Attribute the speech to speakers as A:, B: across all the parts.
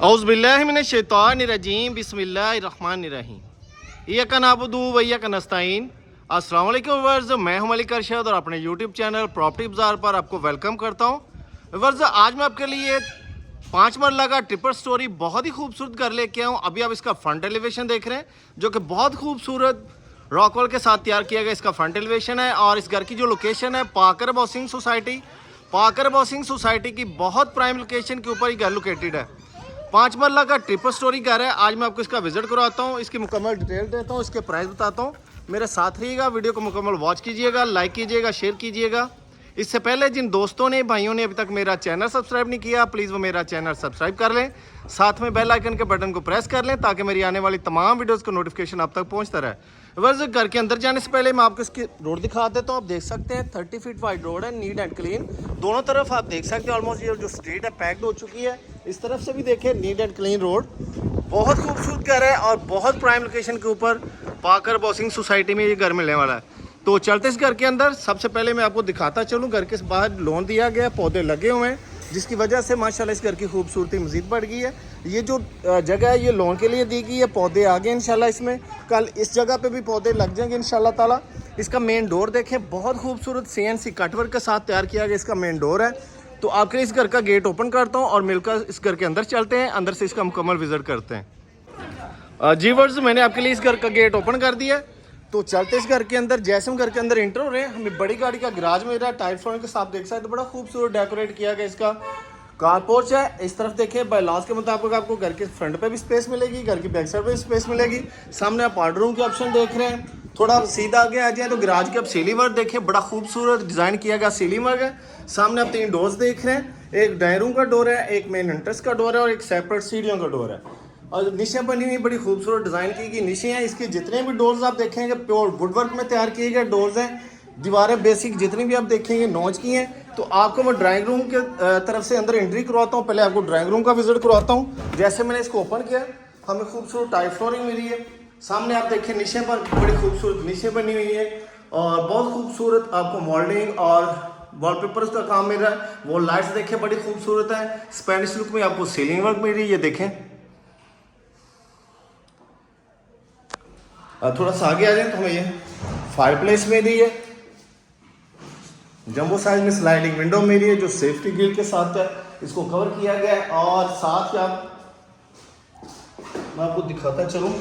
A: औज़ुबिल्लाहिमिनश्शैतानिर्रजीम बिस्मिल्लाहिर्रहमानिर्रहीम इय्याका नअबुदु व इय्याका नस्तईन। अस्सलाम वालेकुम व्यूअर्स, मैं हूं मलिक अरशद और अपने यूट्यूब चैनल प्रॉपर्टी बाजार पर आपको वेलकम करता हूं। व्यूअर्स, आज मैं आपके लिए 5 मरला का ट्रिपल स्टोरी बहुत ही खूबसूरत घर लेके आऊँ। अभी आप इसका फ्रंट एलिवेशन देख रहे हैं जो कि बहुत खूबसूरत रॉकवॉल के साथ तैयार किया गया इसका फ्रंट एलिवेशन है। और इस घर की जो लोकेशन है पाकर हाउसिंग सोसाइटी की बहुत प्राइम लोकेशन के ऊपर ये घर लोकेटेड है। 5 मरला का ट्रिपल स्टोरी घर है। आज मैं आपको इसका विजिट करवाता हूँ, इसकी मुकम्मल डिटेल देता हूँ, इसके प्राइस बताता हूँ। मेरे साथ रहिएगा, वीडियो को मुकम्मल वॉच कीजिएगा, लाइक कीजिएगा, शेयर कीजिएगा। इससे पहले जिन दोस्तों ने भाइयों ने अभी तक मेरा चैनल सब्सक्राइब नहीं किया, प्लीज़ वो मेरा चैनल सब्सक्राइब कर लें, साथ में बेल आइकन के बटन को प्रेस कर लें ताकि मेरी आने वाली तमाम वीडियोज़ का नोटिफिकेशन आप तक पहुँचता रहे। बस घर के अंदर जाने से पहले मैं आपको इसकी रोड दिखा देता हूँ। आप देख सकते हैं 30 फीट वाइड रोड है, नीट एंड क्लीन। दोनों तरफ आप देख सकते हैं ऑलमोस्ट ये जो स्ट्रीट है पैक्ड हो चुकी है। इस तरफ से भी देखें नीट एंड क्लीन रोड। बहुत खूबसूरत घर है और बहुत प्राइम लोकेशन के ऊपर पाकर हाउसिंग सोसाइटी में ये घर मिलने वाला है। तो चलते इस घर के अंदर। सबसे पहले मैं आपको दिखाता चलूँ, घर के बाहर लॉन दिया गया है, पौधे लगे हुए हैं जिसकी वजह से माशाल्लाह इस घर की खूबसूरती मज़ीद बढ़ गई है। ये जो जगह है ये लॉन के लिए दी गई है, पौधे आ गए इंशाल्लाह इसमें। कल इस जगह पे भी पौधे लग जाएंगे इंशाल्लाह ताला। इसका मेन डोर देखें, बहुत खूबसूरत CNC कटवर्क के साथ तैयार किया गया इसका मेन डोर है। तो आपके लिए इस घर का गेट ओपन करता हूँ और मिलकर इस घर के अंदर चलते हैं, अंदर से इसका मुकम्मल विजिट करते हैं। जी वर्ड्स, मैंने आपके लिए इस घर का गेट ओपन कर दिया है। तो चलते इस घर के अंदर। जैसे हम घर के अंदर इंटर हो रहे हैं, हमें बड़ी गाड़ी का गराज मिल रहा है। टाइल फ्लोरिंग के साथ देख सकते हैं, बड़ा खूबसूरत डेकोरेट किया गया इसका कार पोर्च है। इस तरफ देखिए बाय लॉज के मुताबिक आपको घर के फ्रंट पे भी स्पेस मिलेगी, घर की बैक साइड पे भी स्पेस मिलेगी। सामने आप पार्ट रूम के ऑप्शन देख रहे हैं। थोड़ा आप सीधा आगे आ जाए तो गराज के आप सीलिंग वर्क देखिए, बड़ा खूबसूरत डिज़ाइन किया गया सीलिंग वर्क है। सामने आप 3 डोर्स देख रहे हैं, एक डाइनिंग रूम का डोर है, एक मेन एंट्रेंस का डोर है और एक सेपरेट सीढ़ियों का डोर है। और नीशें बनी हुई बड़ी खूबसूरत डिज़ाइन की गई नीशें हैं। इसके जितने भी डोर्स आप देखेंगे प्योर वुडवर्क में तैयार किए गए डोर्स हैं। दीवारें बेसिक जितनी भी आप देखेंगे नॉच की हैं। तो आपको मैं ड्राइंग रूम के तरफ से अंदर एंट्री करवाता हूँ। पहले आपको ड्राइंग रूम का विजिट करवाता हूँ। जैसे मैंने इसको ओपन किया, हमें खूबसूरत टाइल फ्लोरिंग मिली है। सामने आप देखिए नीशें पर बड़ी खूबसूरत नीशें बनी हुई है और बहुत खूबसूरत आपको मॉडलिंग और वॉलपेपर्स का काम मिल रहा है। वो लाइट्स देखें बड़ी खूबसूरत है। स्पेनिश लुक में आपको सीलिंग वर्क मिल रही है, ये देखें। थोड़ा सा आगे आ जाए तो हमें ये फायर प्लेस मिल रही है, जंबो साइज में स्लाइडिंग विंडो मिली है जो सेफ्टी ग्रिल के साथ है, इसको कवर किया गया है। और साथ ही मैं आपको दिखाता चलूं,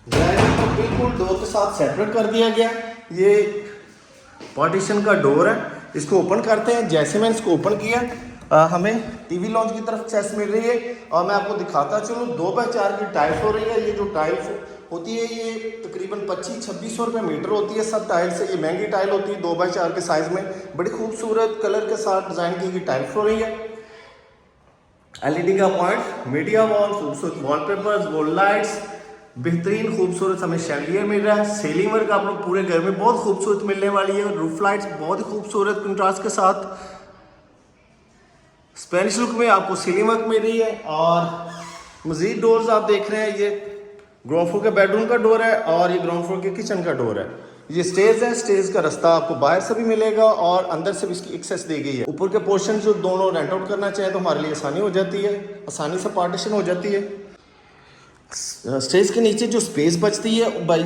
A: ड्राइवर को बिल्कुल डोर के साथ सेपरेट कर दिया गया। ये पार्टीशन का डोर है, इसको ओपन करते हैं। जैसे मैंने इसको ओपन किया हमें टीवी लॉन्च की तरफ एक्सेस मिल रही है। और मैं आपको दिखाता चलूँ 2x4 की टाइल्स हो रही है। ये जो टाइल्स होती है ये तकरीबन 2500-2600 रुपये मीटर होती है सब टाइल से। ये महंगी टाइल होती है 2x4 के साइज़ में, बड़ी खूबसूरत कलर के साथ डिज़ाइन की गई टाइल्स हो रही है। LED का पॉइंट, मीडिया वॉल, खूबसूरत वॉलपेपर्स, वॉल लाइट्स, बेहतरीन खूबसूरत हमें शैंडिलियर मिल रहा है। सीलिंग वर्क आप लोग पूरे घर में बहुत खूबसूरत मिलने वाली है। रूफ लाइट्स बहुत ही खूबसूरत कंट्रास्ट के साथ, स्पेनिश लुक में आपको सीलिंग वर्क मिल रही है। और मजीद डोर्स आप देख रहे हैं, ये ग्राउंड फ्लोर के बेडरूम का डोर है और ये ग्राउंड फ्लोर के किचन का डोर है। ये स्टेज है, स्टेज का रास्ता आपको बाहर से भी मिलेगा और अंदर से भी इसकी एक्सेस दी गई है। ऊपर के पोर्शन जो दोनों रेंट आउट करना चाहे तो हमारे लिए आसानी हो जाती है, आसानी से पार्टीशन हो जाती है। स्टेज के नीचे जो स्पेस बचती है भाई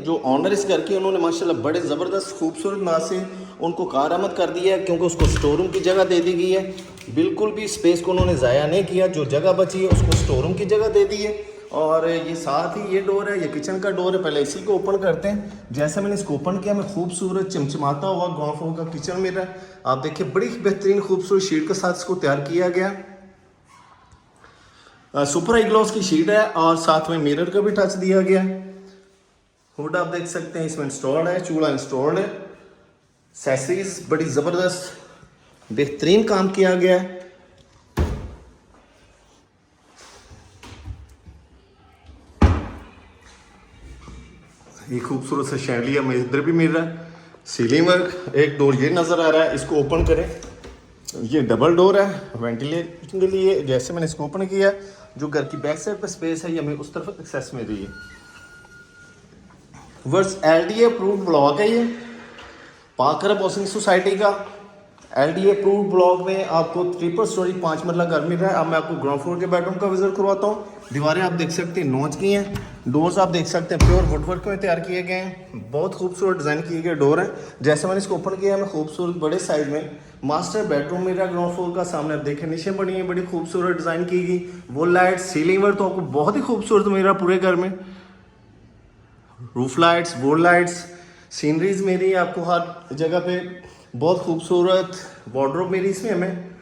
A: जो ऑनर इस घर के, उन्होंने माशाल्लाह बड़े ज़बरदस्त खूबसूरत ना से उनको कारआमद कर दिया है, क्योंकि उसको स्टोर रूम की जगह दे दी गई है। बिल्कुल भी स्पेस को उन्होंने ज़ाया नहीं किया, जो जगह बची है उसको स्टोर रूम की जगह दे दी है। और ये साथ ही ये डोर है, ये किचन का डोर है। पहले इसी को ओपन करते हैं। जैसे मैंने इसको ओपन किया, मैं खूबसूरत चमचमाता हुआ ग्राउंड फ्लोर का किचन मिल रहा है। आप देखिए बड़ी बेहतरीन खूबसूरत शीट के साथ इसको तैयार किया गया। सुपर हाई ग्लॉस की शीट है और साथ में मिरर का भी टच दिया गया। हुड आप देख सकते हैं इसमें इंस्टॉल्ड है, चूल्हा इंस्टॉल्ड है। एक्सेसरीज बड़ी ज़बरदस्त बेहतरीन काम किया गया है। ये खूबसूरत सा शैंडिलियर में इधर भी मिल रहा है। सीलिंग वर्क, एक डोर ये नज़र आ रहा है, इसको ओपन करें। ये डबल डोर है वेंटिलेशन के लिए। जैसे मैंने इसको ओपन किया, जो घर की बैक साइड पर स्पेस है ये हमें उस तरफ एक्सेस मिल रही है। वर्स LDA अप्रूव्ड ब्लॉक है ये पाकर हाउसिंग सोसाइटी का। LDA अप्रूव्ड ब्लॉक में आपको ट्रिपल स्टोरी 5 मरला घर मिल रहा है। अब मैं आपको ग्राउंड फ्लोर के बेडरूम का विजिट करवाता हूँ। दीवारें आप देख सकते हैं नॉच की हैं, डोर्स आप देख सकते हैं प्योर वुडवर्क में तैयार किए गए हैं, बहुत खूबसूरत डिज़ाइन किए गए डोर हैं। जैसे मैंने इसको ओपन किया है, मैं खूबसूरत बड़े साइज में मास्टर बेडरूम मेरा ग्राउंड फ्लोर का सामने आप देखें नीचे बनी है, बड़ी खूबसूरत डिज़ाइन की गई। वो लाइट सीलिंग वर्क तो आपको बहुत ही खूबसूरत मेरा पूरे घर में, roof lights, board lights, sceneries मेरी आपको हर जगह पे बहुत खूबसूरत। वार्डरोब मेरी इसमें हमें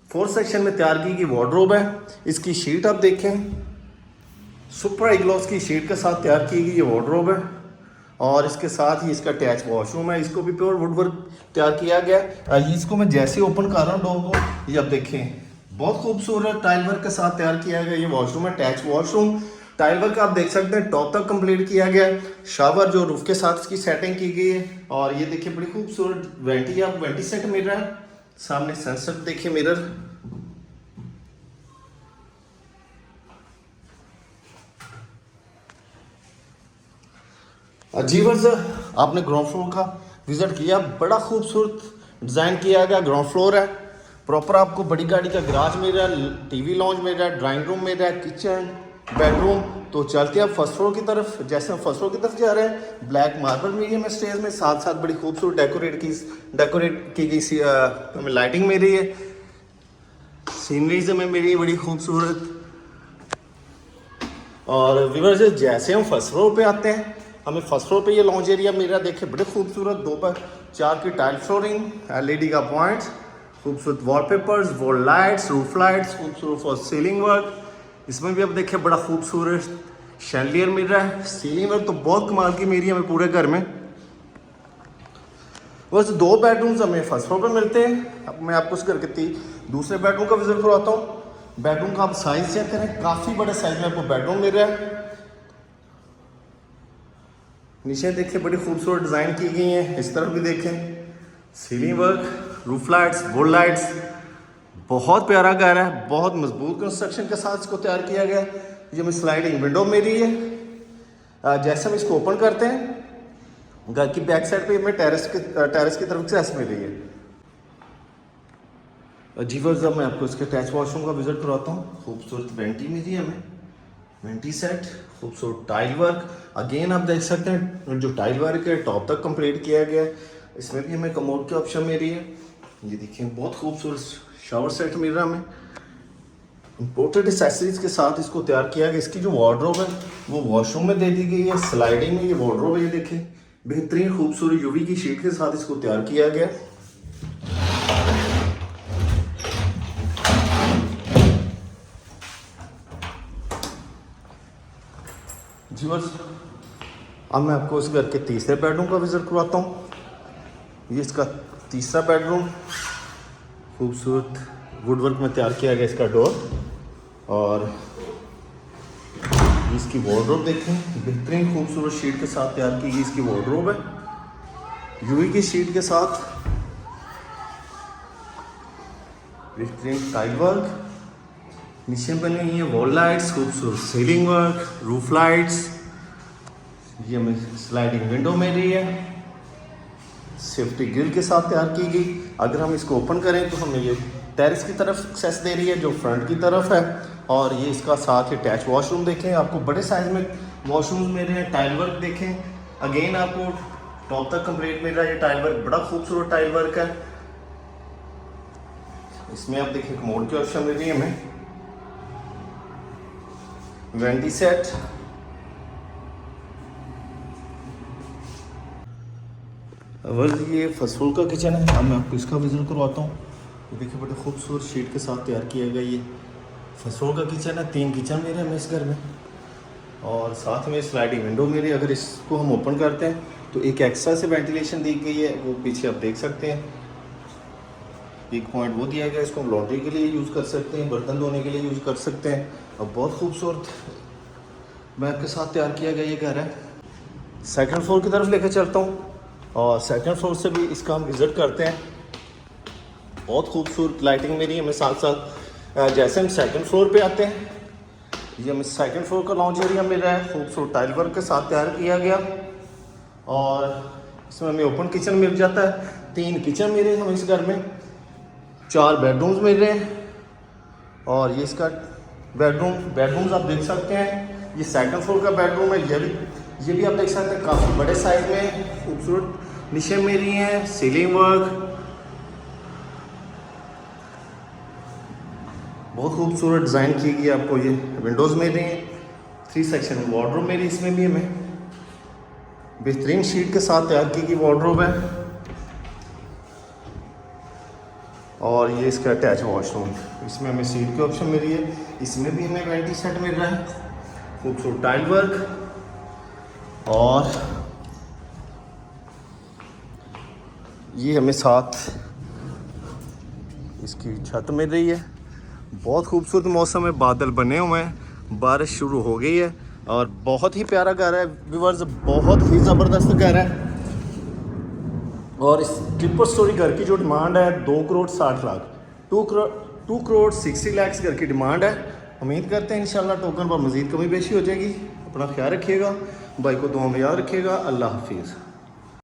A: 4 सेक्शन में तैयार की गई वार्डरोब है। इसकी शीट आप देखें, सुपर ग्लॉस की शीट के साथ तैयार की गई ये वार्डरोब है और इसके साथ ही इसका अटैच वॉशरूम है। इसको भी प्योर वुडवर्क तैयार किया गया। इसको मैं जैसे ओपन कर रहा हूँ डोर को, ये आप देखें बहुत खूबसूरत टाइल वर्क के साथ तैयार किया गया ये वॉशरूम है। अटैच वॉशरूम, टाइल वर्क आप देख सकते हैं टॉप तक कंप्लीट किया गया है। शावर जो रूफ के साथ इसकी सेटिंग की गई है और ये देखिए बड़ी खूबसूरत वेंटी, आप वेंटी सेट मिल रहा है। सामने सनसेट देखिए मिरर, अजीवर्स आपने ग्राउंड फ्लोर का विजिट किया, बड़ा खूबसूरत डिज़ाइन किया गया ग्राउंड फ्लोर है। प्रॉपर आपको बड़ी गाड़ी का गराज मिल रहा है, टीवी लॉन्च मिल रहा है, ड्राइंग रूम मिल रहा है, किचन, बेडरूम। तो चलते हैं आप फर्स्ट फ्लोर की तरफ। जैसे हम फर्स्ट फ्लोर की तरफ जा रहे हैं, ब्लैक मार्बल मीडियम है स्टेज में, साथ साथ बड़ी खूबसूरत डेकोरेट की गई हमें लाइटिंग मिल रही है, सीनरीज हमें मिली बड़ी खूबसूरत। और व्यूअर्स जैसे हम फर्स्ट फ्लोर पे आते हैं, हमें फर्स्ट फ्लोर पे ये लॉन्च एरिया मेरा देखिए बड़े खूबसूरत 2x4 की टाइल फ्लोरिंग, LED का पॉइंट, खूबसूरत wallpapers, wall lights, roof lights, खूबसूरत फॉर सीलिंग वर्क। इसमें भी आप देखिए बड़ा खूबसूरत शैंडलियर मिल रहा है। सीलिंग वर्क तो बहुत कमाल की मेरी हमें पूरे घर में। बस 2 बेडरूम्स हमें फर्स्ट फ्लोर पे मिलते हैं। अब मैं आपको इस घर के दूसरे बेडरूम का विजिट करवाता हूँ। बेडरूम का आप साइज चेक करें, काफ़ी बड़े साइज में आपको बेडरूम मिल रहा है। नीचे देखिए बड़ी खूबसूरत डिज़ाइन की गई है, इस तरफ भी देखें ceiling work, roof lights, board lights, बहुत प्यारा घर है, बहुत मजबूत कंस्ट्रक्शन के साथ इसको तैयार किया गया। ये में स्लाइडिंग विंडो मेरी है। जैसे हम इसको ओपन करते हैं, घर की बैक साइड पे हमें टेरेस की तरफ से ऐसे मिल रही है। जीवर्स अब मैं आपको इसके अटैच वॉशरूम का विजिट करवाता हूँ। खूबसूरत वेंटी मिली है हमें, वेंटी सेट, खूबसूरत टाइल वर्क। अगेन आप देख सकते हैं जो टाइल वर्क है टॉप तक कंप्लीट किया गया है। इसमें भी हमें कमोड की ऑप्शन मिल रही है। ये देखिए बहुत खूबसूरत शावर सेट मिल रहा है हमें, इम्पोर्टेड एक्सेसरीज के साथ इसको तैयार किया गया। इसकी जो वार्डरोब है वो वॉशरूम में दे दी गई है, स्लाइडिंग में ये वार्डरोब है। ये देखें बेहतरीन खूबसूरत यूवी की शीट के साथ इसको तैयार किया गया। व्यूअर्स अब मैं आपको इस घर के तीसरे बेडरूम का विजिट करवाता हूँ। ये इसका तीसरा बेडरूम, खूबसूरत वुडवर्क में तैयार किया गया इसका डोर और इसकी वार्डरोब देखें, बेहतरीन खूबसूरत शीट के साथ तैयार की गई इसकी वार्डरोब है, यूवी की शीट के साथ, बेहतरीन टाइल वर्क। नीचे बनी हुई है वॉल लाइट्स, खूबसूरत सीलिंग वर्क, रूफ लाइट्स। ये हमें स्लाइडिंग विंडो मिल रही है, सेफ्टी ग्रिल के साथ तैयार की गई। अगर हम इसको ओपन करें तो हमें ये टेरेस की तरफ एक्सेस दे रही है जो फ्रंट की तरफ है। और ये इसका साथ ही अटैच वॉशरूम देखें, आपको बड़े साइज में वॉशरूम मिल रहे हैं। टाइल वर्क देखें, अगेन आपको टॉप तक कंप्लीट मिल रहा है। ये टाइल वर्क बड़ा खूबसूरत टाइल वर्क है। इसमें आप देखिए कमोड की ऑप्शन मिल रही है हमें, वेंटी सेट, अगर ये फर्स्ट फ्लोर का किचन है। अब मैं आपको इसका विजिट करवाता हूँ। ये देखिए बड़े खूबसूरत शीट के साथ तैयार किया गया ये फर्स्ट फ्लोर का किचन है। 3 किचन मेरे हैं इस घर में और साथ में स्लाइडिंग विंडो मेरी। अगर इसको हम ओपन करते हैं तो एक एक्स्ट्रा से वेंटिलेशन दी गई है, वो पीछे आप देख सकते हैं। एक पॉइंट वो दिया गया, इसको हम लॉन्ड्री के लिए यूज़ कर सकते हैं, बर्तन धोने के लिए यूज़ कर सकते हैं। अब बहुत खूबसूरत मैप के साथ तैयार किया गया ये घर है। सेकंड फ्लोर की तरफ लेकर चलता हूँ और सेकंड फ्लोर से भी इसका हम विज़िट करते हैं। बहुत खूबसूरत लाइटिंग मेरी हमें साथ साथ। जैसे हम सेकंड फ्लोर पे आते हैं, ये हमें सेकंड फ्लोर का लॉन्च एरिया मिल रहा है, खूबसूरत टाइल वर्क के साथ तैयार किया गया। और इसमें हमें ओपन किचन मिल जाता है। 3 किचन मिल रहे हैं हमें इस घर में, 4 बेडरूम्स मिल रहे हैं। और ये इसका बेडरूम्स आप देख सकते हैं। ये सेकंड फ्लोर का बेडरूम है। ये भी आप देख सकते हैं काफ़ी बड़े साइज में, खूबसूरत नीचे मिल रही हैं, सीलिंग वर्क बहुत खूबसूरत डिज़ाइन की गई। आपको ये विंडोज़ मिल रही हैं, 3 सेक्शन वार्डरोब मेरी इसमें भी हमें बेहतरीन शीट के साथ तैयार की गई वार्डरोब है। और ये इसका अटैच वॉशरूम, इसमें हमें सीट की ऑप्शन मिल रही है। इसमें भी हमें वैनिटी सेट मिल रहा है, खूबसूरत टाइल वर्क। और ये हमें साथ इसकी छत मिल रही है। बहुत खूबसूरत मौसम है, बादल बने हुए हैं, बारिश शुरू हो गई है। और बहुत ही प्यारा घर है व्यूअर्स, बहुत ही ज़बरदस्त घर है। और इस ट्रिपल स्टोरी घर की जो डिमांड है 2 करोड़ 60 लाख, 2 करोड़ 60 लाख घर की डिमांड है। उम्मीद करते हैं इंशाल्लाह टोकन पर मज़ीद कमी बेशी हो जाएगी। अपना ख्याल रखिएगा, भाई को दुआ में याद रखिएगा। अल्लाह हाफिज़।